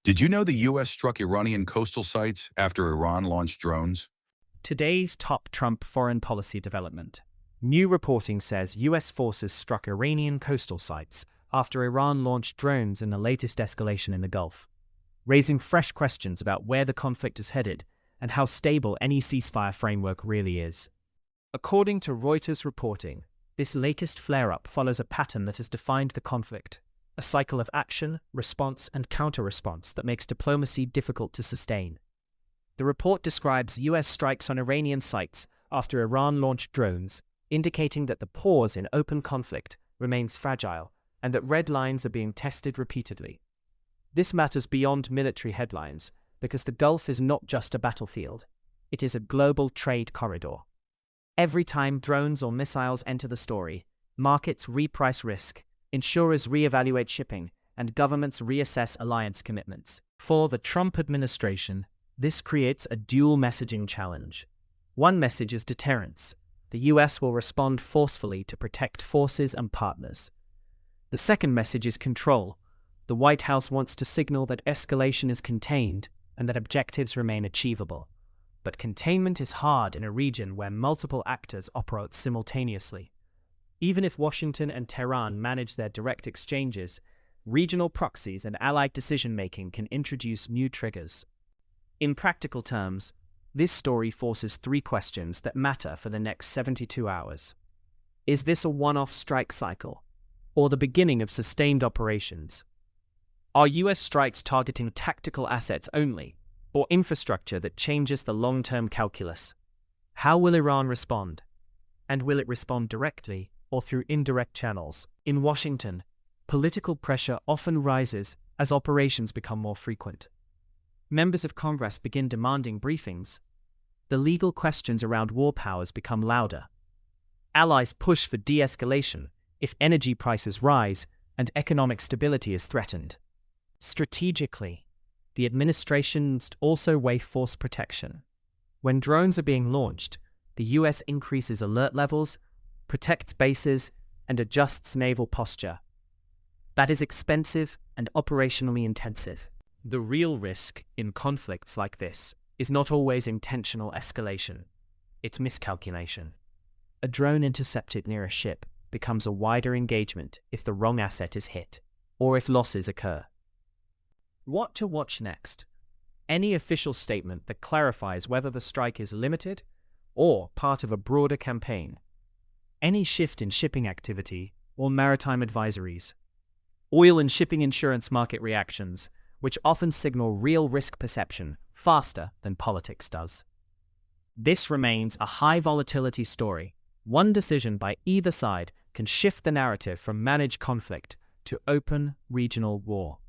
Did you know the U.S. struck Iranian coastal sites after Iran launched drones? Today's top Trump foreign policy development. New reporting says U.S. forces struck Iranian coastal sites after Iran launched drones in the latest escalation in the Gulf, raising fresh questions about where the conflict is headed and how stable any ceasefire framework really is. According to Reuters reporting, this latest flare-up follows a pattern that has defined the conflict, a cycle of action, response, and counter-response that makes diplomacy difficult to sustain. The report describes U.S. strikes on Iranian sites after Iran launched drones, indicating that the pause in open conflict remains fragile and that red lines are being tested repeatedly. This matters beyond military headlines because the Gulf is not just a battlefield. It is a global trade corridor. Every time drones or missiles enter the story, markets reprice risk, insurers reevaluate shipping, and governments reassess alliance commitments. For the Trump administration, this creates a dual messaging challenge. One message is deterrence. The U.S. will respond forcefully to protect forces and partners. The second message is control. The White House wants to signal that escalation is contained and that objectives remain achievable. But containment is hard in a region where multiple actors operate simultaneously. Even if Washington and Tehran manage their direct exchanges, regional proxies and allied decision-making can introduce new triggers. In practical terms, this story forces three questions that matter for the next 72 hours. Is this a one-off strike cycle, or the beginning of sustained operations? Are U.S. strikes targeting tactical assets only, or infrastructure that changes the long-term calculus? How will Iran respond? And will it respond directly or through indirect channels? In Washington, political pressure often rises as operations become more frequent. Members of Congress begin demanding briefings. The legal questions around war powers become louder. Allies push for de-escalation if energy prices rise and economic stability is threatened. Strategically, the administration must also weigh force protection. When drones are being launched, the U.S. increases alert levels, protects bases, and adjusts naval posture. That is expensive and operationally intensive. The real risk in conflicts like this is not always intentional escalation. It's miscalculation. A drone intercepted near a ship becomes a wider engagement if the wrong asset is hit, or if losses occur. What to watch next? Any official statement that clarifies whether the strike is limited or part of a broader campaign. Any shift in shipping activity or maritime advisories. Oil and shipping insurance market reactions, which often signal real risk perception faster than politics does. This remains a high volatility story. One decision by either side can shift the narrative from managed conflict to open regional war.